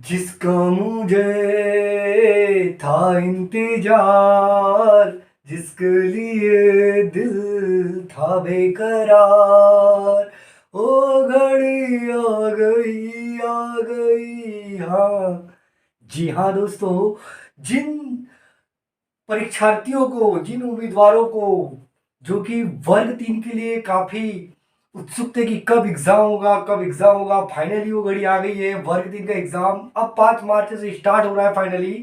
जिसका मुझे था इंतजार, जिसके लिए दिल था बेकरार, ओ घड़ी आ गई हाँ। जी हाँ दोस्तों, जिन परीक्षार्थियों को, जिन उम्मीदवारों को जो कि वर्ग 3 के लिए काफी उत्सुक थे कि कब एग्जाम होगा, कब एग्जाम होगा, फाइनली वो घड़ी आ गई है। वर्ग 3 का एग्जाम अब 5 मार्च से स्टार्ट हो रहा है फाइनली।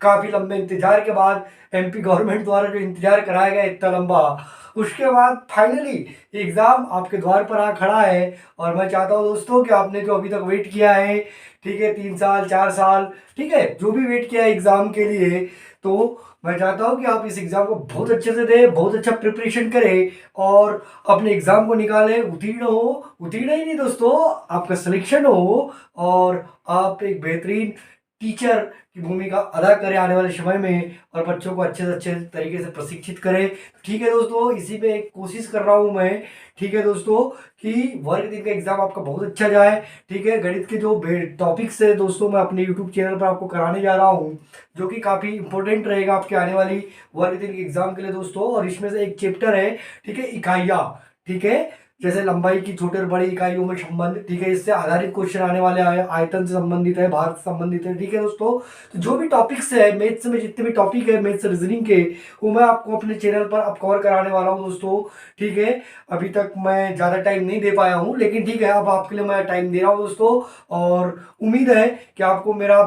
काफी लंबे इंतजार के बाद एमपी गवर्नमेंट द्वारा जो इंतजार कराया गया इतना लंबा, उसके बाद फाइनली एग्जाम आपके द्वार पर आ खड़ा है। और मैं चाहता हूँ दोस्तों कि आपने जो अभी तक वेट किया है, ठीक है, 3 साल 4 साल, ठीक है, जो भी वेट किया है एग्जाम के लिए, तो मैं चाहता हूँ कि आप इस एग्जाम को बहुत अच्छे से दें, बहुत अच्छा प्रिपरेशन करें और अपने एग्जाम को निकालें, उत्तीर्ण हो। उत्तीर्ण ही नहीं दोस्तों, आपका सिलेक्शन हो और आप एक बेहतरीन टीचर की भूमिका अदा करें आने वाले समय में और बच्चों को अच्छे से अच्छे तरीके से प्रशिक्षित करें। ठीक है दोस्तों, इसी पे एक कोशिश कर रहा हूँ मैं। ठीक है दोस्तों, कि वर्ग 3 का एग्जाम आपका बहुत अच्छा जाए। ठीक है, गणित के जो टॉपिक्स है दोस्तों, मैं अपने यूट्यूब चैनल पर आपको कराने जा रहा हूँ, जो कि काफ़ी इंपॉर्टेंट रहेगा आपके आने वाली वर्ग 3 के एग्जाम के लिए दोस्तों। और इसमें से एक चैप्टर है, ठीक है, इकाइयाँ। ठीक है, जैसे लंबाई की छोटे और बड़ी इकाइयों में संबंध, ठीक है, इससे आधारित क्वेश्चन आने वाले आयतन से संबंधित है, भार से संबंधित है। ठीक है दोस्तों, तो जो भी टॉपिक्स है मैथ्स में, जितने भी टॉपिक है मैथ्स रीजनिंग के, वो मैं आपको अपने चैनल पर अब कवर कराने वाला हूँ दोस्तों। ठीक है, अभी तक मैं ज़्यादा टाइम नहीं दे पाया हूँ, लेकिन ठीक है, अब आपके लिए मैं टाइम दे रहा हूँ दोस्तों। और उम्मीद है कि आपको मेरा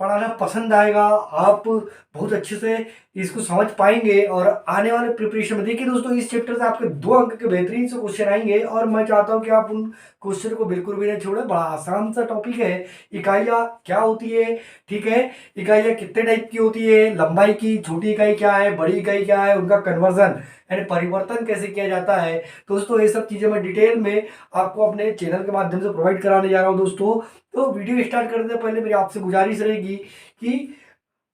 पढ़ाना पसंद आएगा, आप बहुत अच्छे से इसको समझ पाएंगे और आने वाले प्रिपरेशन में देखिए दोस्तों, इस चैप्टर से आपके 2 अंक के बेहतरीन से क्वेश्चन आएंगे और मैं चाहता हूं कि आप उन क्वेश्चन को बिल्कुल भी नहीं छोड़ें। बड़ा आसान सा टॉपिक है। इकाइयाँ क्या होती है, ठीक है, इकाइयाँ कितने टाइप की होती है, लंबाई की छोटी इकाई क्या है, बड़ी इकाई क्या है, उनका कन्वर्जन यानी परिवर्तन कैसे किया जाता है दोस्तों, ये सब चीजें मैं डिटेल में आपको अपने चैनल के माध्यम से प्रोवाइड कराने जा रहा हूँ दोस्तों। तो वीडियो स्टार्ट करने से पहले मेरी आपसे गुजारिश रहेगी कि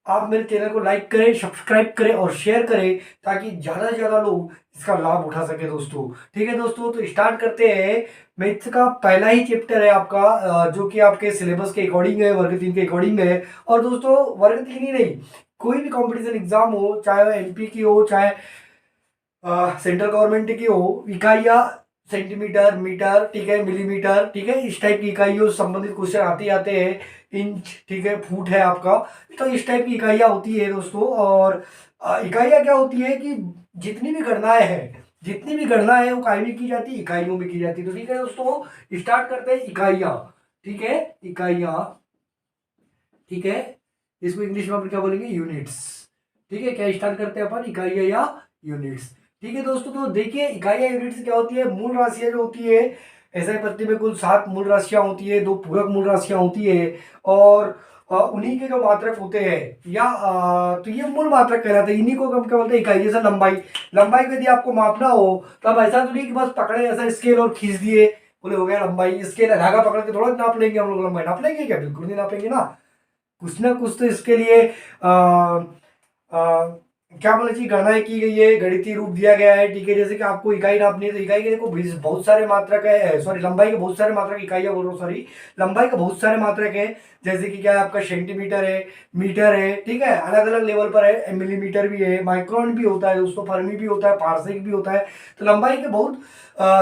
आप मेरे चैनल को लाइक करें, सब्सक्राइब करें और शेयर करें, ताकि ज़्यादा से ज़्यादा लोग इसका लाभ उठा सके दोस्तों। ठीक है दोस्तों, तो स्टार्ट करते हैं। मैथ्स का पहला ही चैप्टर है आपका, जो कि आपके सिलेबस के अकॉर्डिंग है, वर्ग 3 के अकॉर्डिंग है। और दोस्तों, वर्ग 3 ही नहीं, कोई भी कंपटीशन एग्जाम हो, चाहे वो एमपी की हो, चाहे सेंट्रल गवर्नमेंट की हो, इकाइयाँ सेंटीमीटर, मीटर, ठीक है, मिलीमीटर, ठीक है, इस टाइप की इकाइयों से संबंधित क्वेश्चन आते आते हैं। इंच, ठीक है, फुट है आपका, तो इस टाइप की इकाइयाँ होती है दोस्तों। और इकाइयाँ क्या होती है कि जितनी भी गणनाएं हैं, जितनी भी गणनाएं हैं वो काय में की जाती है, इकाइयों में की जाती है। तो ठीक है दोस्तों, स्टार्ट करते हैं इकाइयाँ। ठीक है, इकाइयाँ, ठीक है, इसको इंग्लिश में अपन क्या बोलेंगे, यूनिट्स। ठीक है, क्या स्टार्ट करते हैं अपन, इकाइयाँ या यूनिट्स। ठीक है दोस्तों, तो देखिए इकाइयाँ यूनिट्स क्या होती है। मूल राशियाँ जो होती है, ऐसा पत्ती में कुल 7 मूल राशियाँ होती है, 2 पूरक मूल राशियाँ होती है और उन्हीं के जो मात्रक होते हैं या तो ये मूल मात्रक कहलाते हैं। इन्हीं को हम क्या बोलते हैं, इकाई। जैसे लंबाई, लंबाई को यदि आपको मापना हो तो अब ऐसा तो नहीं कि बस पकड़े ऐसा स्केल और खींच दिए, बोले हो गया लंबाई। स्केल धागा पकड़ के थोड़ा नाप लेंगे हम लोग, लंबाई नाप लेंगे क्या, बिल्कुल नहीं नापेंगे ना। कुछ ना कुछ तो इसके लिए आ, क्या बोले जी, गणनाएं की गई है, गणितीय रूप दिया गया है। ठीक है, जैसे कि आपको इकाई नापनी है तो इकाई के देखो बहुत सारे मात्रक है, सॉरी लंबाई के बहुत सारे मात्रक, इकाइयां बोल रहा हूँ, सॉरी, लंबाई के बहुत सारे मात्रक है। जैसे कि क्या है आपका, सेंटीमीटर है, मीटर है, ठीक है, अलग अलग लेवल पर है, मिलीमीटर भी है, माइक्रोन भी होता है दोस्तों, फर्मी भी होता है, पार्सेक भी होता है। तो लंबाई के बहुत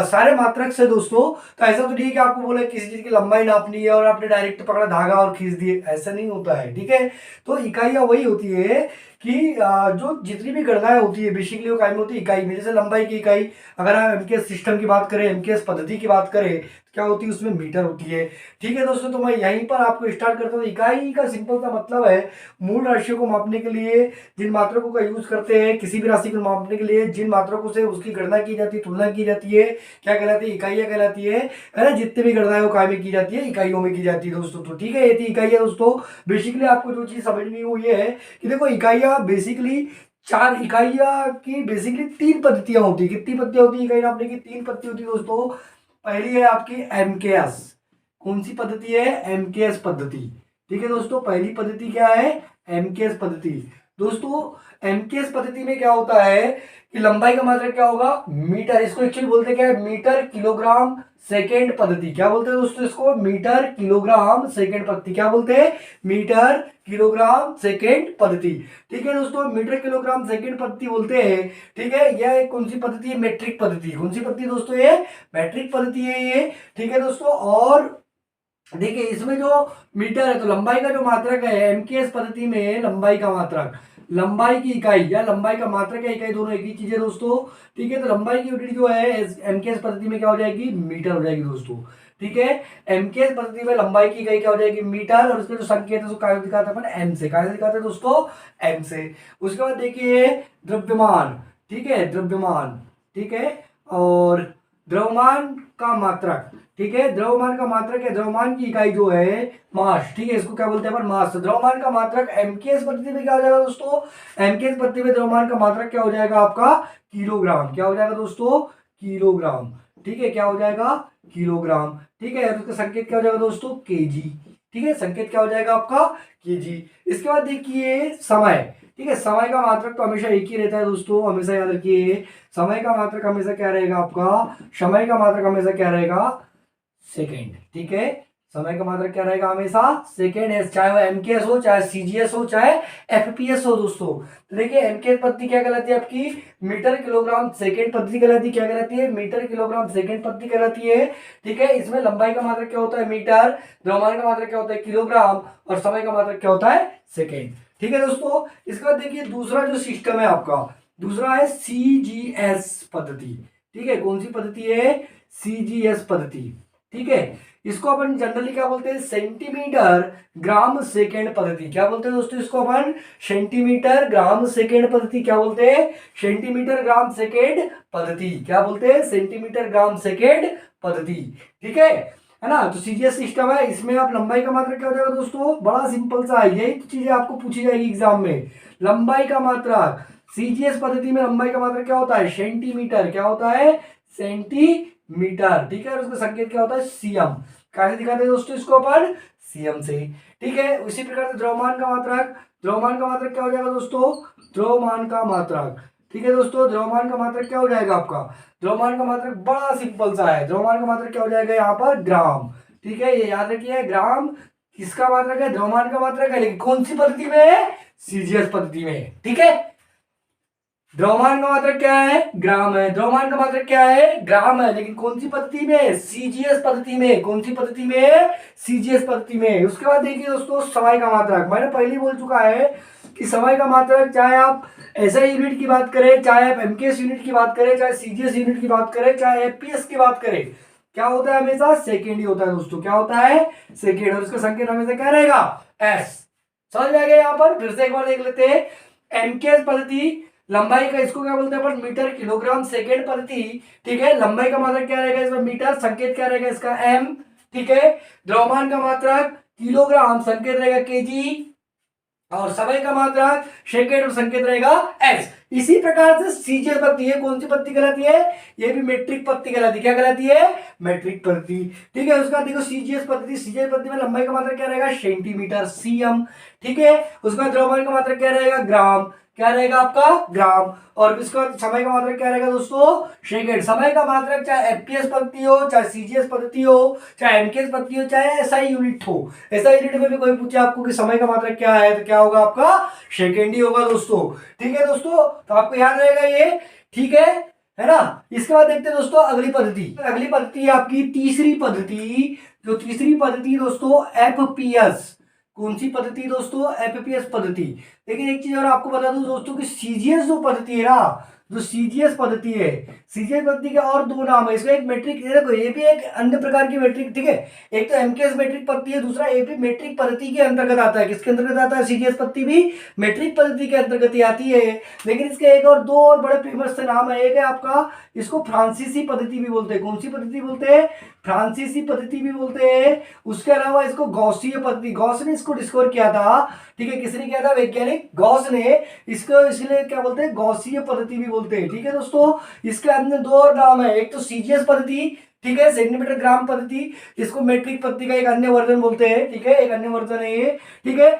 सारे मात्रक से दोस्तों। तो ऐसा तो ठीक है आपको बोले किसी चीज की लंबाई नापनी है और आपने डायरेक्ट पकड़ा धागा और खींच दिए, ऐसा नहीं होता है। ठीक है, तो इकाइयां वही होती है कि जो जितनी भी गणनाएं होती है बेसिकली वो काय में होती है, इकाई में। जैसे लंबाई की इकाई, अगर हम एमकेएस सिस्टम की बात करें, एमकेएस पद्धति की बात करें, तो क्या होती है उसमें मीटर होती है। ठीक है दोस्तों, तो मैं यहीं पर आपको स्टार्ट करता हूँ। इकाई का सिंपल सा मतलब है मूल राशियों को मापने के लिए जिन मात्रकों का यूज करते हैं, किसी भी राशि को मापने के लिए जिन मात्रकों से उसकी गणना की जाती है, तुलना की जाती है, क्या कहलाती है, इकाइयां कहलाती है ना। जितने भी गणनाएं वो काय में की जाती है, इकाइयों में की जाती है दोस्तों। तो ठीक है, ये थी इकाइयां दोस्तों। बेसिकली आपको जो चीज समझनी हो ये है कि देखो इकाइयां बेसिकली 4 इकाइयां की बेसिकली 3 पद्धतियां होती है। कितनी पद्धतियां होती है इकाई नापने की, 3 पद्धति होती है दोस्तों। पहली है आपकी एमकेएस। कौन सी पद्धति है, एमकेएस पद्धति। ठीक है दोस्तों, पहली पद्धति क्या है, एमकेएस पद्धति। दोस्तों एमकेएस पद्धति में क्या होता है कि लंबाई का मात्रक क्या होगा, मीटर। इसको एक्चुअली बोलते क्या है, मीटर किलोग्राम सेकेंड पद्धति। क्या बोलते हैं दोस्तों इसको, मीटर किलोग्राम सेकेंड पद्धति। क्या बोलते हैं, मीटर किलोग्राम सेकेंड पद्धति। ठीक है दोस्तों, मीटर किलोग्राम सेकेंड पद्धति बोलते हैं। ठीक है, यह एक कौन सी पद्धति है, मेट्रिक पद्धति। कौन सी पद्धति दोस्तों, ये मैट्रिक पद्धति है ये। ठीक है दोस्तों, और देखिए इसमें जो मीटर है तो लंबाई का जो मात्रक है एमकेएस पद्धति में, लंबाई का मात्रक, लंबाई की इकाई या लंबाई का मात्रक या इकाई दोनों एक ही चीज है दोस्तों। ठीक है, तो लंबाई की यूनिट जो है एमकेएस पद्धति में क्या हो जाएगी, मीटर हो जाएगी दोस्तों। ठीक है, एमकेएस पद्धति में लंबाई की इकाई क्या हो जाएगी, मीटर, और उसके जो संकेत है उसको क्या दिखाते हैं अपन, एम से। क्या दिखाते हैं दोस्तों, एम से। उसके बाद देखिए द्रव्यमान। ठीक है, द्रव्यमान। ठीक है, और द्रव्यमान का मात्रक। ठीक है, द्रव्यमान का मात्रक है, द्रव्यमान की इकाई जो है मास। ठीक है, इसको क्या बोलते हैं अपन, मास। द्रव्यमान का मात्रक एमकेएस पद्धति में क्या हो जाएगा दोस्तों, एमकेएस पद्धति में द्रव्यमान का मात्रक क्या हो जाएगा आपका, किलोग्राम। क्या हो जाएगा दोस्तों, किलोग्राम। ठीक है, क्या हो जाएगा, किलोग्राम। ठीक है, और उसका संकेत क्या हो जाएगा दोस्तों, केजी। ठीक है, संकेत क्या हो जाएगा आपका, केजी। इसके बाद देखिए समय। ठीक है, समय का मात्रक तो हमेशा एक ही रहता है दोस्तों, हमेशा याद रखिए। समय का मात्रक हमेशा क्या रहेगा आपका, समय का मात्रक हमेशा क्या रहेगा, सेकेंड। ठीक है, समय का मात्रक क्या रहेगा, हमेशा सेकेंड है, चाहे वो एमकेएस हो, चाहे सीजीएस हो, चाहे एफपीएस हो दोस्तों। तो देखिए एमकेएस पद्धति क्या कहलाती है आपकी, मीटर किलोग्राम सेकेंड पद्धति कहलाती है। क्या कहलाती है, मीटर किलोग्राम सेकेंड पद्धति कहलाती है। ठीक है, इसमें लंबाई का मात्रक क्या होता है, मीटर, द्रव्यमान का मात्रक क्या होता है, किलोग्राम, और समय का मात्रक क्या होता है, सेकेंड। ठीक है दोस्तों, इसके बाद देखिए दूसरा जो सिस्टम है आपका, दूसरा है सीजीएस पद्धति। ठीक है, कौन सी पद्धति है, सीजीएस पद्धति। ठीक है, इसको अपन जनरली क्या बोलते हैं, सेंटीमीटर ग्राम सेकेंड पद्धति। क्या बोलते हैं दोस्तों इसको अपन, सेंटीमीटर ग्राम सेकेंड पद्धति। क्या बोलते हैं, सेंटीमीटर ग्राम सेकेंड पद्धति। क्या बोलते हैं, सेंटीमीटर ग्राम सेकेंड पद्धति। ठीक है ना। तो सीजीएस सिस्टम है, इसमें आप लंबाई का मात्रक क्या हो जाएगा दोस्तों, बड़ा सिंपल सा है, यही चीजें आपको पूछी जाएगी एग्जाम में। लंबाई का मात्रक सीजीएस पद्धति में लंबाई का मात्रक क्या होता है, सेंटीमीटर। क्या होता है, सेंटीमीटर। ठीक है, और उसका संकेत क्या होता है, सीएम। कैसे दिखाते हैं दोस्तों इसको अपन, सीएम से। ठीक है, उसी प्रकार से द्रव्यमान का मात्रक, द्रव्यमान का मात्रक क्या हो जाएगा दोस्तों, द्रव्यमान का मात्रक। ठीक है दोस्तों, द्रव्यमान का मात्रक क्या हो जाएगा आपका, द्रव्यमान का मात्रक बड़ा सिंपल सा है, द्रव्यमान का मात्रक क्या हो जाएगा यहाँ पर, ग्राम। ठीक है, ये याद रखिए, ग्राम किसका मात्रक है, द्रव्यमान का मात्रक है, लेकिन कौन सी पद्धति में है, सीजीएस पद्धति में। ठीक है, द्रव्यमान का मात्रक क्या है, ग्राम है, द्रव्यमान का मात्रक क्या है, ग्राम है, लेकिन कौन सी पद्धति में, सीजीएस पद्धति में। कौन सी पद्धति में, सीजीएस पद्धति में। उसके बाद देखिए दोस्तों समय का मात्रक, मैंने पहले ही बोल चुका है कि समय का मात्रक, चाहे आप एसआई यूनिट की बात करें, चाहे आप एमकेएस यूनिट की बात करें, चाहे सीजीएस यूनिट की बात करें, चाहे एफपीएस की बात करें, क्या होता है, हमेशा सेकेंड ही होता है दोस्तों। क्या होता है, सेकेंड, और उसका संकेत हमेशा क्या रहेगा, एस। समझ में आ गया, यहाँ पर फिर से एक बार देख लेते हैं। एमकेएस पद्धति, लंबाई का, इसको क्या बोलते हैं अपन, मीटर किलोग्राम सेकेंड पद्धति। ठीक है, लंबाई का मात्रक क्या रहेगा इसमें, मीटर, संकेत क्या रहेगा इसका, एम। ठीक है, द्रव्यमान का मात्रक किलोग्राम, संकेत रहेगा केजी, और समय का मात्रक सेकेंड, और संकेत रहेगा एस। इसी प्रकार से सीजीएस पद्धति है, कौन सी पद्धति कहलाती है, ये भी मेट्रिक पद्धति कहलाती है। क्या कहलाती है, मेट्रिक पद्धति। ठीक है, उसका देखो सीजीएस पद्धति, सीजीएस पद्धति में लंबाई का मात्रक क्या रहेगा, सेंटीमीटर, सीएम। ठीक है, उसका द्रव्यमान का मात्रक क्या रहेगा, ग्राम। क्या रहेगा आपका, ग्राम, और इसका समय का मात्रक क्या रहेगा दोस्तों, सेकेंड। समय का मात्रक चाहे एफपीएस पद्धति हो, चाहे सीजीएस पद्धति हो, चाहे एमकेएस पद्धति हो, चाहे एसआई यूनिट हो, एसआई यूनिट में भी कोई पूछे आपको कि समय का मात्रक क्या है, तो क्या होगा आपका, सेकेंड ही होगा दोस्तों। ठीक है दोस्तों, तो आपको याद रहेगा ये। ठीक है ना। इसके बाद देखते हैं दोस्तों अगली पद्धति, अगली पद्धति है आपकी तीसरी पद्धति। जो तीसरी पद्धति दोस्तों एफपीएस। कौन सी पद्धति दोस्तों, एफपीएस पद्धति। लेकिन एक चीज और आपको बता दूं दोस्तों कि सीजीएस जो पद्धति है ना, जो सीजीएस पद्धति है, सीजीएस पद्धति के और दो नाम है। इसका एक मेट्रिक, देखो ये भी एक अन्य प्रकार की मेट्रिक। ठीक है, एक तो एमकेएस मेट्रिक पद्धति है, दूसरा ये भी मेट्रिक पद्धति के अंतर्गत आता है। किसके अंतर्गत आता है, सीजीएस पद्धति भी मेट्रिक पद्धति के अंतर्गत ही आती है। लेकिन इसके एक और दो और बड़े फेमस से नाम है। एक है आपका, इसको फ्रांसीसी पद्धति भी बोलते हैं। कौन सी पद्धति बोलते हैं, फ्रांसीसी पद्धति भी बोलते हैं। उसके अलावा इसको गॉसीय पद्धति, गॉस ने इसको डिस्कवर किया था। ठीक है, किसने किया था, वैज्ञानिक गॉस ने। इसको इसलिए क्या बोलते हैं, गॉसीय पद्धति भी बोलते हैं। ठीक है दोस्तों, इसके अंदर दो और नाम है, एक तो सीजीएस पद्धति, ठीक है, सेंटीमीटर ग्राम पद्धति, इसको मेट्रिक पद्धति का एक अन्य वर्जन बोलते हैं। ठीक है, एक अन्य वर्जन है ये। ठीक है,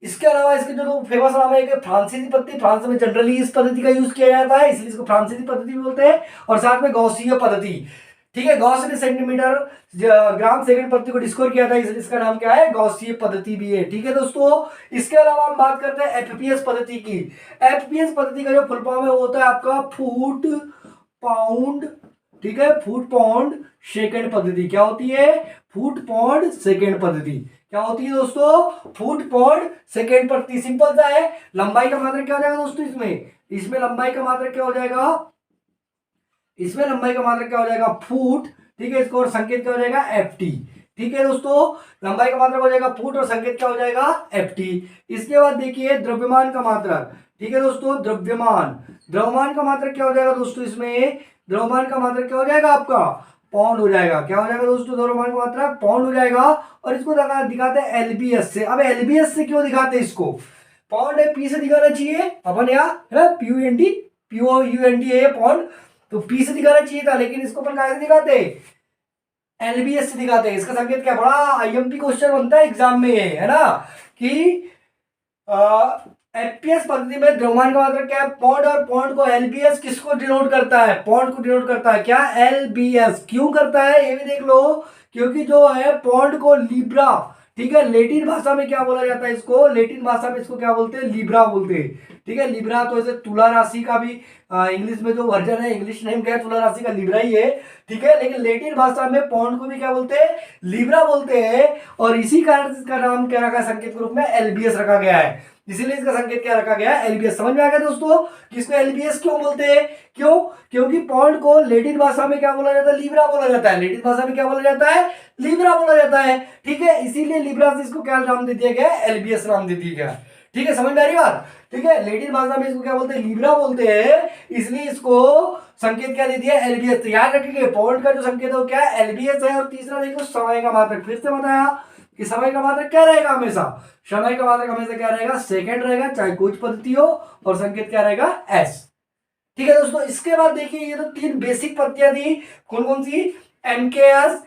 इसके अलावा इसके जो फेमस नाम है, एक फ्रांसीसी पद्धति, फ्रांस में जनरली इस पद्धति का यूज किया जाता है, इसलिए इसको फ्रांसीसी पद्धति भी बोलते हैं। और साथ में गॉसीय पद्धति, ठीक है, गॉस ने सेंटीमीटर ग्राम सेकंड पद्धति को डिस्कवर किया था, इसलिए इसका नाम क्या है, गॉसीय पद्धति भी है। ठीक है दोस्तों, इसके अलावा हम बात करते हैं एफपीएस पद्धति की। एफपीएस पद्धति का जो फुल फॉर्म है वो होता है आपका फुट पाउंड, ठीक है, फुट पाउंड सेकंड पद्धति। क्या होती है, फुट पाउंड सेकंड पद्धति। क्या होती है दोस्तों, फुट पाउंड सेकंड पद्धति। सिंपल सा है, लंबाई का मात्रक क्या हो जाएगा दोस्तों, इसमें लंबाई का मात्रक क्या हो जाएगा, इसमें लंबाई का मात्रक क्या हो जाएगा, फुट, ठीक है, इसको और संकेत क्या हो जाएगा, एफ टी। ठीक है दोस्तों, लंबाई का मात्रक हो जाएगा फुट और संकेत क्या हो जाएगा, एफ टी। इसके बाद देखिए द्रव्यमान का मात्रक, ठीक है दोस्तों, द्रव्यमान का मात्रक क्या हो जाएगा दोस्तों, इसमें द्रव्यमान का मात्रक क्या हो जाएगा आपका, पाउंड हो जाएगा। क्या हो जाएगा दोस्तों, द्रव्यमान का मात्रक पाउंड हो जाएगा। और इसको दिखाते हैं एलबीएस से। अब एलबीएस से क्यों दिखाते हैं इसको, पाउंड है, पी से दिखाना चाहिए अपन, यहाँ है ना, पीयूएनडी, पीओयूएनडी है पाउंड, तो पी से दिखाना चाहिए था, लेकिन इसको अपन कैसे दिखाते हैं, एलबीएस से दिखाते हैं। इसका संकेत क्या, बड़ा आईएमपी क्वेश्चन बनता है एग्जाम में, है ना, कि एफपीएस पद्धति में द्रव्यमान का मात्रक क्या है, पॉन्ड, और पॉन्ड को एलबीएस किसको डिनोट करता है, पॉन्ड को डिनोट करता है, क्या, एलबीएस। क्यों करता है ये भी देख लो, क्योंकि जो है पॉन्ड को लीब्रा, ठीक है, लेटिन भाषा में क्या बोला जाता है इसको, लेटिन भाषा में इसको क्या बोलते हैं, लीब्रा बोलते हैं। ठीक है, लीब्रा तो ऐसे तुला राशि का भी इंग्लिश में जो वर्जन है, इंग्लिश नेम क्या है, तुला राशि का लीब्रा ही है। ठीक है, लेकिन लेटिन भाषा में पौंड को भी क्या बोलते हैं, लीब्रा बोलते हैं। और इसी कारण इसका नाम क्या रखा, संकेत के रूप में एलबीएस रखा गया है, इसीलिए इसका संकेत क्या रखा गया है, एलबीएस। समझ में आ गया दोस्तों कि इसको एलबीएस क्यों बोलते हैं, क्यों, क्योंकि पौंड को लेटिन भाषा में क्या बोला जाता है, लीब्रा बोला जाता है, लेटिन भाषा में क्या बोला जाता है, लीब्रा बोला जाता है। ठीक है, इसीलिए लीब्रा से इसको क्या नाम दे दिया गया, एलबीएस नाम दे दिया गया। ठीक है, समझ में आ रही बात। ठीक है, लेटिन भाषा में इसको क्या बोलते हैं, लीब्रा बोलते हैं, इसलिए इसको संकेत क्या दे दिया, एलबीएस। तो याद रखिए पौंड का जो संकेत है वो क्या है, एलबीएस है। और तीसरा देखो समय का मात्रक, फिर से बताया कि समय का मात्रक क्या रहेगा, हमेशा समय का मात्रक हमेशा क्या रहेगा, सेकंड रहेगा, चाहे कुछ पद्धति हो, और संकेत क्या रहेगा, एस। ठीक है दोस्तों, इसके बाद देखिए ये तो तीन बेसिक पद्धतियां थी, कौन कौन सी, एमकेएस,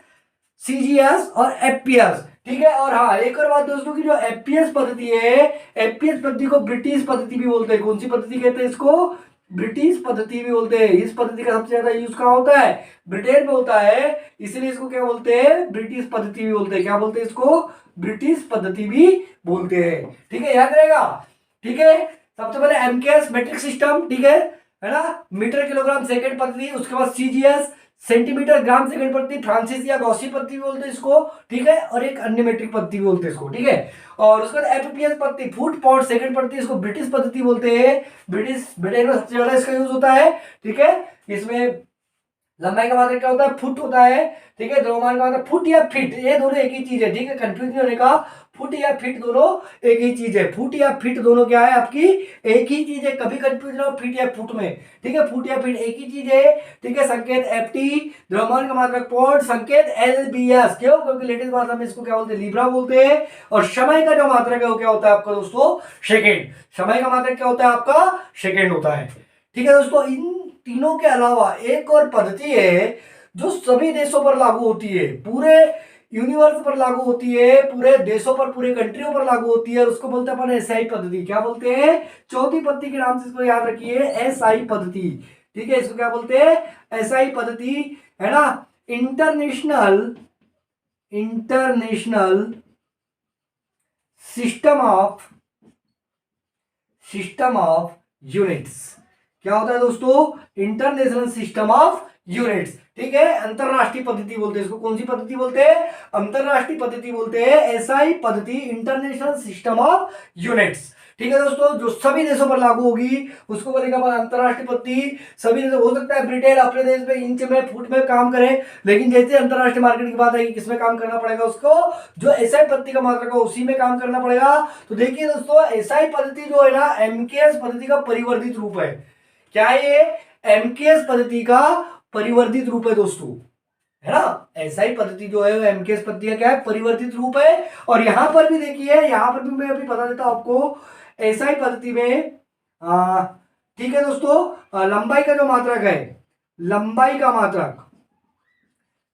सीजीएस और एफपीएस। ठीक है, और हाँ एक और बात दोस्तों की, जो एफपीएस पद्धति है, एफपीएस पद्धति को ब्रिटिश पद्धति भी बोलते हैं। कौन सी पद्धति कहते हैं इसको, ब्रिटिश पद्धति भी बोलते हैं। इस पद्धति का सबसे ज्यादा यूज कहाँ होता है, ब्रिटेन में होता है, इसलिए इसको क्या बोलते हैं, ब्रिटिश पद्धति भी बोलते हैं। क्या बोलते हैं इसको, ब्रिटिश पद्धति भी बोलते हैं। ठीक है, याद रहेगा। ठीक है, सबसे पहले एमकेएस मेट्रिक सिस्टम, ठीक है ना, मीटर किलोग्राम सेकंड पद्धति। उसके बाद सीजीएस सेंटीमीटर ग्राम सेकंड पद्धति, फ्रांसिस या गॉसी पद्धति भी बोलते हैं इसको। ठीक है, और एक अन्य मेट्रिक पद्धति भी बोलते हैं इसको। ठीक है, और उसके बाद एफपीएस पद्धति, फुट पाउंड सेकंड पद्धति, इसको ब्रिटिश पद्धति बोलते हैं। ब्रिटेन में सबसे ज्यादा इसका यूज होता है। ठीक है, इसमें लंबाई का मात्रक क्या होता है, फुट होता है। ठीक है, द्रव्यमान का मात्रक फुट या फीट, ये दोनों एक ही चीज है। ठीक है, कंफ्यूज नहीं होने का, फुट या फीट दोनों एक ही चीज है। फुट या फीट दोनों क्या है आपकी, एक ही चीज है, कभी कंफ्यूज ना हो फीट या फुट में। ठीक है, फुट या फीट एक ही चीज है। ठीक है, संकेत एफटी, द्रव्यमान का मात्रक पॉन्ड, संकेत एलबीएस। क्यों, क्योंकि लेटिन भाषा में इसको क्या बोलते हैं, लीब्रा बोलते हैं। और समय का जो मात्रक है वो क्या होता है आपका दोस्तों, सेकेंड। समय का मात्रक क्या होता है आपका, सेकेंड होता है। ठीक है दोस्तों, इन तीनों के अलावा एक और पद्धति है जो सभी देशों पर लागू होती है, पूरे यूनिवर्स पर लागू होती है, पूरे देशों पर, पूरे कंट्रियों पर लागू होती है, और उसको बोलते हैं अपन एसआई पद्धति। क्या बोलते हैं, चौथी पद्धति के नाम से इसको याद रखिए, एसआई पद्धति। ठीक है, इसको क्या बोलते हैं, एसआई पद्धति, है ना, इंटरनेशनल सिस्टम ऑफ यूनिट्स। क्या होता है दोस्तों, इंटरनेशनल सिस्टम ऑफ यूनिट्स। ठीक है, अंतरराष्ट्रीय पद्धति बोलते हैं इसको। कौन सी पद्धति बोलते हैं, अंतरराष्ट्रीय पद्धति बोलते हैं, एसआई पद्धति, इंटरनेशनल सिस्टम ऑफ यूनिट्स। ठीक है दोस्तों, जो सभी देशों पर लागू होगी उसको बोलेगा अंतरराष्ट्रीय पद्धति। सभी देश, हो सकता है ब्रिटेन अपने देश में इंच में फुट में काम करे, लेकिन जैसे अंतरराष्ट्रीय मार्केट की बात आएगी किसमें काम करना पड़ेगा उसको, जो एसआई पद्धति का मात्रक है उसी में काम करना पड़ेगा। तो देखिए दोस्तों, एसआई पद्धति जो है ना, एमकेएस पद्धति का परिवर्तित रूप है। क्या है ये, एमकेएस पद्धति का परिवर्तित रूप है दोस्तों, है ना। एसआई पद्धति जो है वो एमकेएस पद्धति का क्या है, परिवर्तित रूप है। और यहां पर भी देखिए, यहां पर भी मैं अभी बता देता हूं आपको, एसआई पद्धति में ठीक है दोस्तों, लंबाई का जो मात्रक है, लंबाई का मात्रक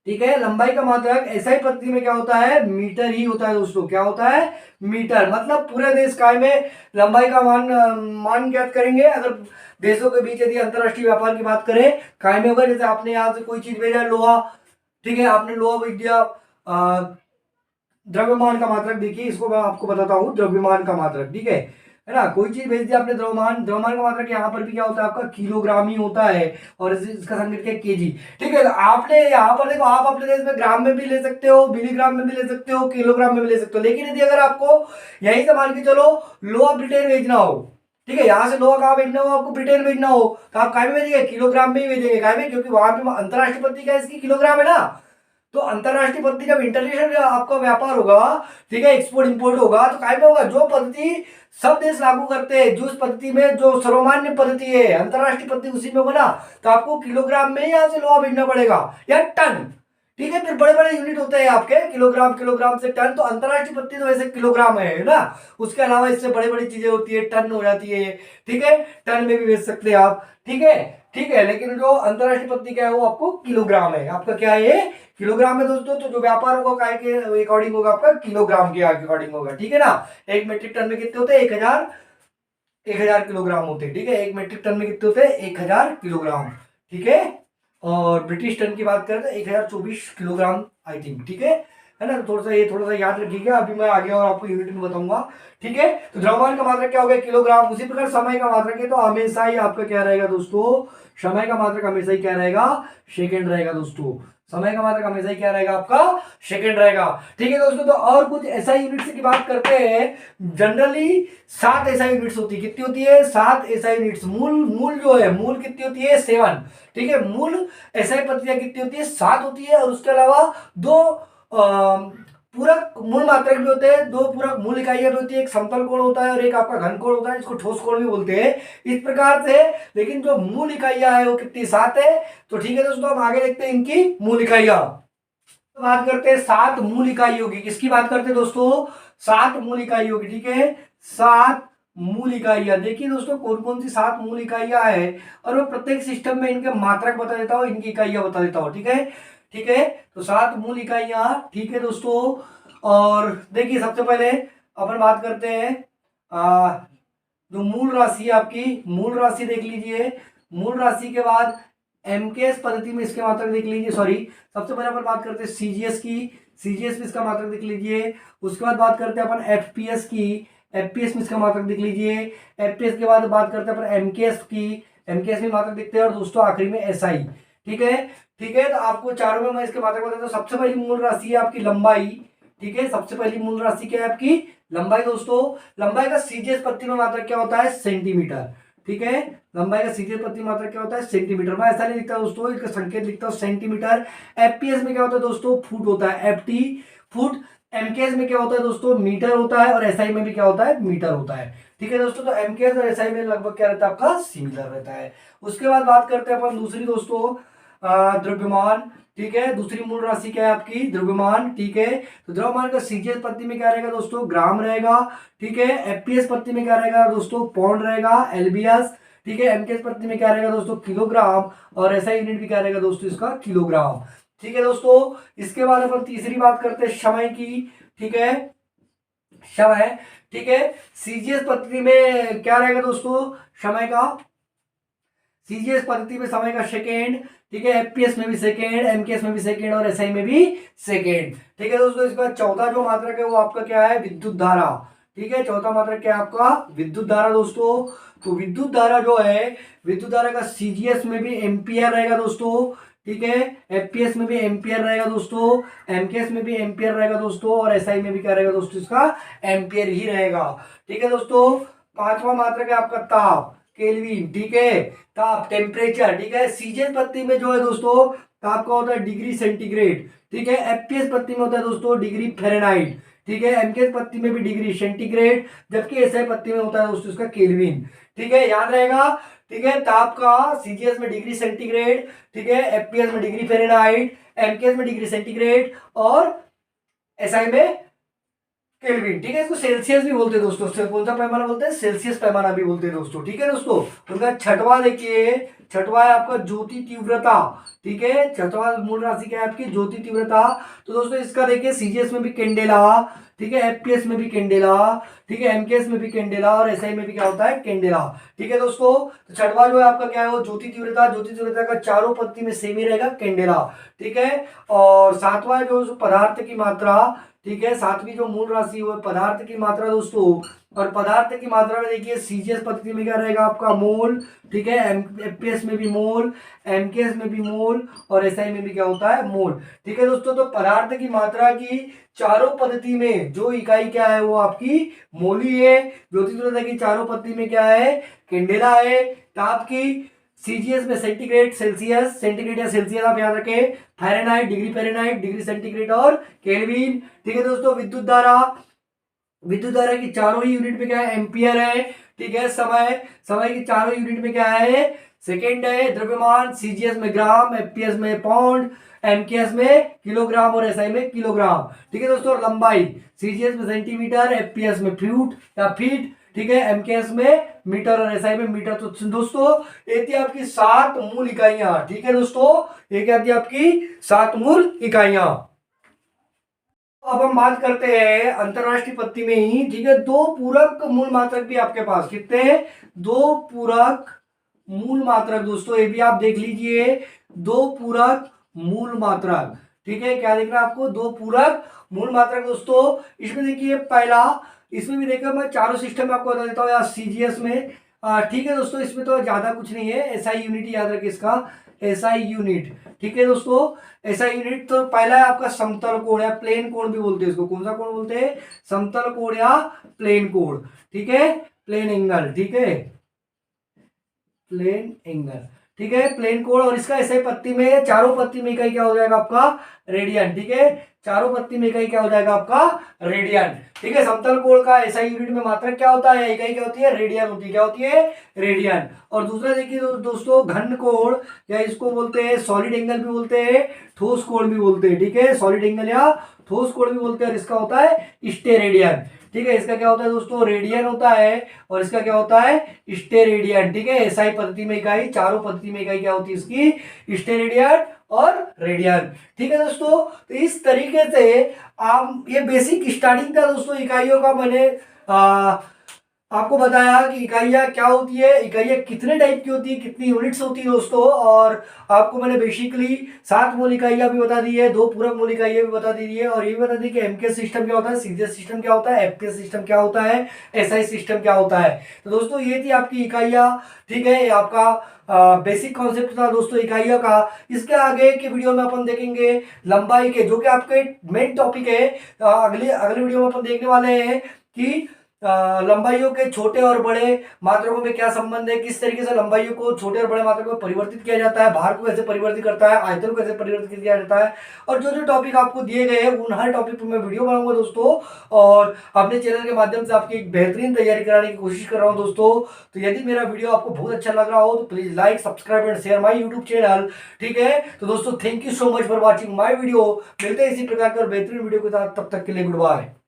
ठीक है। लंबाई का मात्रक एसआई पद्धति में क्या होता है, मीटर ही होता है दोस्तों। क्या होता है, मीटर। मतलब पूरे देश काय में लंबाई का मान ज्ञात करेंगे। अगर देशों के बीच यदि अंतरराष्ट्रीय व्यापार की बात करें, काय में होगा। जैसे आपने यहाँ से कोई चीज भेजा, लोहा, ठीक है, आपने लोहा भेज दिया। द्रव्यमान का मात्रक देखिए, इसको मैं आपको बताता हूँ, द्रव्यमान का मात्रक, ठीक है ना। कोई चीज भेज दिया आपने, द्रव्यमान, द्रव्यमान का मात्रक यहाँ पर भी क्या होता है आपका, किलोग्राम ही होता है। और इसका संकेत क्या है, केजी। ठीक है, तो आपने यहाँ पर देखो, आप अपने देश में ग्राम में भी ले सकते हो, मिलीग्राम में भी ले सकते हो, किलोग्राम में भी ले सकते हो। लेकिन यदि अगर आपको यहीं से मान के चलो लोहा ब्रिटेन भेजना हो, ठीक है, यहाँ से लोहा कहाँ भेजना हो, आपको ब्रिटेन भेजना हो, तो आप काय में भेजेंगे, किलोग्राम में ही भेजेंगे। काय में, क्योंकि वहां पे अंतरराष्ट्रीय पद्धति क्या है इसकी, किलोग्राम है ना। तो अंतरराष्ट्रीय पद्धति जब इंटरनेशनल आपका व्यापार होगा, ठीक है, एक्सपोर्ट इंपोर्ट होगा, तो काय में होगा, जो पद्धति सब देश लागू करते हैं, जो उस पद्धति में जो सर्वमान्य पद्धति है अंतरराष्ट्रीय पद्धति, उसी में होगा ना। तो आपको किलोग्राम में यहाँ से लोहा भेजना पड़ेगा या टन। ठीक है, फिर बड़े बड़े यूनिट होते हैं आपके, किलोग्राम, किलोग्राम से टन। तो अंतरराष्ट्रीय पद्धति तो वैसे किलोग्राम है ना। उसके अलावा इससे बड़ी बड़ी चीजें होती है, टन हो जाती है। ठीक है, टन में भी बेच सकते हैं आप। ठीक है, ठीक है, लेकिन जो अंतरराष्ट्रीय पद्धति क्या है वो आपको किलोग्राम है। आपका क्या है ये, किलोग्राम में दोस्तों। तो जो व्यापार होगा काय के अकॉर्डिंग होगा, आपका किलोग्राम के अकॉर्डिंग होगा। ठीक है ना। एक मीट्रिक टन में कितने होते हैं, 1000 किलोग्राम होते हैं। ठीक है, एक मीट्रिक टन में कितने होते हैं, 1000 किलोग्राम। ठीक है, और ब्रिटिश टन की बात करें तो 1024 किलोग्राम आई थिंक। ठीक है ना। तो थोड़ा सा याद रखिएगा, अभी मैं आगे और आपको यूनिट में बताऊंगा। ठीक है, तो द्रव्यमान का मात्रक क्या हो गया, किलोग्राम। उसी प्रकार समय का मात्रक है, तो हमेशा ही आपका क्या रहेगा दोस्तों, समय का मात्रक हमेशा ही क्या रहेगा, सेकेंड रहेगा दोस्तों। समय का मात्रक हमेशा ही क्या रहेगा आपका, सेकेंड रहेगा। ठीक है दोस्तों, तो और कुछ ऐसा यूनिट्स की बात करते हैं। जनरली 7 ऐसा यूनिट्स होती है। कितनी होती है, 7 ऐसा यूनिट्स। मूल जो है, मूल कितनी होती है, 7। ठीक है, मूल ऐसा पद्धतियां कितनी होती है, 7 होती है। और उसके अलावा 2 पूरक मूल मात्रक भी होते हैं, 2 पूरक मूल इकाइयां भी होती है। एक समतल कोण होता है और एक आपका घन कोण होता है, जिसको ठोस कोण भी बोलते हैं, इस प्रकार से। लेकिन जो मूल इकाइयां है वो कितनी, 7 है। तो ठीक है दोस्तों, हम आगे देखते हैं इनकी मूल इकाइयां। तो बात करते हैं 7 मूल इकाइयों की। किसकी बात करते हैं दोस्तों, 7 मूल इकाइयों की। ठीक है, 7 मूल इकाइयां। देखिए दोस्तों, कौन कौन सी 7 मूल इकाइयां है, और मैं प्रत्येक सिस्टम में इनके मात्रक बता देता हूं, इनकी इकाइयां बता देता हूं। ठीक है, ठीक है, तो 7 मूल इकाइयां। ठीक है दोस्तों, और देखिए सबसे पहले अपन बात करते हैं जो मूल राशि है आपकी, मूल राशि देख लीजिए। मूल राशि के बाद एमकेएस पद्धति में इसके मात्रक देख लीजिए। सॉरी, सबसे पहले अपन बात करते हैं सीजीएस की। सीजीएस में इसका मात्रक देख लीजिए। उसके बाद बात करते हैं अपन एफपीएस की। एफपीएस में इसका मात्रक देख लीजिए। एफपीएस के बाद बात करते हैं अपन एमकेएस की। एमकेएस में मात्रक देखते हैं। और दोस्तों आखिरी में एसआई। ठीक है, ठीक है, तो आपको चारों में मैं इसके मात्रक बताता हूं। सबसे पहली मूल राशि है आपकी लंबाई। ठीक है, सबसे पहली मूल राशि क्या है आपकी, लंबाई दोस्तों। लंबाई का सीजीएस पद्धति में मात्रक क्या होता है, सेंटीमीटर। ठीक है, लंबाई का सीजीएस पद्धति में मात्रक क्या होता है, सेंटीमीटर। मैं ऐसा नहीं लिखता दोस्तों, इसका संकेत लिखता हूं सेंटीमीटर। एफपीएस में क्या होता है दोस्तों, फुट होता है, एफटी फुट। एमकेएस में क्या होता है दोस्तों, मीटर होता है। और एसआई में भी क्या होता है, मीटर होता है। ठीक है दोस्तों, तो एमकेएस और एसआई में लगभग क्या रहता है आपका, सिमिलर रहता है। उसके बाद बात करते हैं अपन दूसरी दोस्तों, द्रव्यमान। ठीक है, दूसरी मूल राशि क्या है आपकी, द्रव्यमान। ठीक है, तो द्रव्यमान का सीजीएस पद्धति में क्या रहेगा दोस्तों, ग्राम रहेगा। ठीक है, एफपीएस पद्धति में क्या रहेगा दोस्तों, पौंड रहेगा, एलबीएस। ठीक है, एमकेएस पद्धति में क्या रहेगा दोस्तों, किलोग्राम। और ऐसा यूनिट भी क्या रहेगा दोस्तों इसका, किलोग्राम। ठीक है दोस्तों, इसके बाद अपन तीसरी बात करते हैं समय की। ठीक है, समय। ठीक है, सीजीएस पद्धति में क्या रहेगा दोस्तों, समय का, सीजीएस पद्धति में समय का सेकेंड। ठीक है, एफपीएस में भी सेकेंड, एमकेएस में भी सेकेंड, और एसआई में भी सेकेंड। ठीक है दोस्तों, इसके बाद चौथा जो मात्रक है वो आपका क्या है, विद्युत धारा। ठीक है, चौथा मात्रक क्या है आपका, विद्युत धारा दोस्तों। तो विद्युत धारा जो है, विद्युत धारा का सीजीएस में भी एम्पियर रहेगा दोस्तों। ठीक है, एफपीएस में भी एम्पियर रहेगा दोस्तों, एमकेएस में भी एम्पियर रहेगा दोस्तों, और एसआई में भी क्या रहेगा दोस्तों, इसका एम्पियर ही रहेगा। ठीक है दोस्तों, पांचवा मात्रक है आपका ताप, केल्विन। ठीक है, ताप, टेम्परेचर। ठीक है, सीजीएस पद्धति में जो है दोस्तों, ताप का होता है डिग्री सेंटीग्रेड। ठीक है, एफपीएस पद्धति में होता है दोस्तों डिग्री फ़ारेनहाइट। ठीक है, एमकेएस पद्धति में भी डिग्री सेंटीग्रेड, जबकि एसआई पद्धति में होता है दोस्तों इसका केल्विन। ठीक है, याद रहेगा। ठीक है, ताप का सीजीएस में डिग्री सेंटीग्रेड। ठीक है, एफपीएस में डिग्री फ़ारेनहाइट, एमकेएस में डिग्री सेंटीग्रेड, और एसआई में केल्विन, ठीक है। इसको सेल्सियस भी बोलते हैं दोस्तों। कौन सा पैमाना बोलते हैं? सेल्सियस पैमाना भी बोलते हैं दोस्तों, ठीक है दोस्तों। उनका छठवां देखिए, छठवां है आपका ज्योति तीव्रता, ठीक है। छठवां मूल राशि क्या है आपकी? ज्योति तीव्रता। तो दोस्तों इसका देखिए सीजीएस में भी कैंडेला, ठीक है, एफपीएस में भी कैंडेला, ठीक है, एमकेएस में भी कैंडेला और एसआई में भी क्या होता है? कैंडेला, ठीक है दोस्तों। तो छठवां जो है आपका क्या है? वो ज्योति तीव्रता। ज्योति तीव्रता का चारों पत्ती में सेम ही रहेगा, कैंडेला, ठीक है। और सातवां जो पदार्थ की मात्रा, ठीक है, सातवीं जो मूल राशि है पदार्थ की मात्रा दोस्तों। और पदार्थ की मात्रा में देखिए सीजीएस पद्धति में क्या रहेगा आपका? मोल, ठीक है, एफपीएस में भी मोल, एमकेएस में भी मोल और एसआई में भी क्या होता है? मोल, ठीक है दोस्तों। तो पदार्थ की मात्रा की चारों पद्धति में जो इकाई क्या है? वो आपकी मोली है। ज्योति तीव्रता की चारों पद्धति में क्या है? कैंडेला है। ताप की सीजीएस में सेंटीग्रेड, सेल्सियस, सेंटीग्रेड या सेल्सियस आप याद रखें, Fahrenheit, degree Fahrenheit, degree centigrade और केल्विन, ठीक है दोस्तों। विद्युत धारा, विद्युत धारा की चारों ही यूनिट में क्या है? एम्पियर है, ठीक है। समय, समय की चारों यूनिट में क्या है? सेकेंड है। द्रव्यमान सीजीएस में ग्राम, एफपीएस में पाउंड, एमकेएस में किलोग्राम और एसआई में किलोग्राम, ठीक है दोस्तों। लंबाई सीजीएस में सेंटीमीटर, एफपीएस में फुट या फीट, ठीक है, एमकेएस में मीटर और एसआई में मीटर। तो दोस्तों ये थी आपकी 7 मूल इकाइयां, ठीक है दोस्तों। ये क्या थी आपकी? 7 मूल इकाइयां। अब हम बात करते हैं अंतरराष्ट्रीय पत्ती में ही, ठीक है। दो पूरक मूल मात्रक भी आपके पास कितने हैं? 2 पूरक मूल मात्रक दोस्तों, ये भी आप देख लीजिए। 2 पूरक मूल मात्रक, ठीक है। क्या देखना है आपको? 2 पूरक मूल मात्रक दोस्तों। इसमें देखिए पहला, इसमें भी देखिए मैं चारों सिस्टम में आपको बता देता हूँ यार, सीजीएस में, ठीक है दोस्तों। इसमें तो ज्यादा कुछ नहीं है। एसआई यूनिट याद रखिए इसका, एसआई यूनिट, ठीक है दोस्तों। एसआई यूनिट तो पहला है आपका समतल कोण या प्लेन कोण भी बोलते हैं इसको। कौन सा कोण बोलते हैं? समतल कोण या प्लेन कोण, ठीक है, प्लेन एंगल, ठीक है, प्लेन एंगल, ठीक है, प्लेन कोण। और इसका ऐसे पत्ती में, चारों पत्ती में इकाई क्या हो जाएगा आपका? रेडियन, ठीक है। चारों पत्ती में इकाई क्या हो जाएगा आपका? रेडियन, ठीक है। समतल कोण का एसआई यूनिट में मात्रक क्या होता है? इकाई क्या होती है? रेडियन होती है। क्या होती है? रेडियन। और दूसरा देखिए दोस्तों, घन कोण या इसको बोलते हैं सॉलिड एंगल भी बोलते हैं, ठोस कोण भी बोलते हैं, ठीक है। सॉलिड एंगल या ठोस कोण भी बोलते हैं। और इसका होता है स्टेरेडियन, ठीक है। इसका क्या होता है दोस्तों? रेडियन होता है। और इसका क्या होता है? स्टेरेडियन, ठीक है। एसआई पद्धति में इकाई, चारों पद्धति में इकाई क्या होती है इसकी? स्टेरेडियन और रेडियन, ठीक है दोस्तों। तो इस तरीके से आप, ये बेसिक स्टार्टिंग था दोस्तों इकाइयों का। मैंने आपको बताया कि इकाइयाँ क्या होती है, इकाइयाँ कितने टाइप की होती है, कितनी यूनिट्स होती है दोस्तों। और आपको मैंने बेसिकली 7 मूल इकाइयाँ भी बता दी है, 2 पूरक मूल इकाइयाँ भी बता दी है। और ये भी बता दी कि एमकेएस सिस्टम क्या होता है, सीजीएस सिस्टम क्या होता है, एफपीएस सिस्टम क्या होता है, एसआई सिस्टम क्या होता है। तो दोस्तों ये थी आपकी इकाइयाँ, ठीक है। आपका बेसिक कॉन्सेप्ट था दोस्तों इकाइयों का। इसके आगे की वीडियो में अपन देखेंगे लंबाई के, जो कि आपके मेन टॉपिक है। अगले अगले वीडियो में अपन देखने वाले हैं कि लंबाइयों के छोटे और बड़े मात्रकों में क्या संबंध है, किस तरीके से लंबाइयों को छोटे और बड़े मात्रकों में परिवर्तित किया जाता है, भार को कैसे परिवर्तित करता है, आयतन को कैसे परिवर्तित किया जाता है। और जो जो टॉपिक आपको दिए गए हैं उन हर टॉपिक पर मैं वीडियो बनाऊंगा दोस्तों। और अपने चैनल के माध्यम से आपकी एक बेहतरीन तैयारी कराने की कोशिश कर रहा हूं दोस्तों। तो यदि मेरा वीडियो आपको बहुत अच्छा लग रहा हो तो please like, subscribe and share my YouTube channel, ठीक है। तो दोस्तों thank you so much for watching my video. मिलते हैं इसी प्रकार के और बेहतरीन वीडियो के साथ, तब तक के लिए गुड बाय।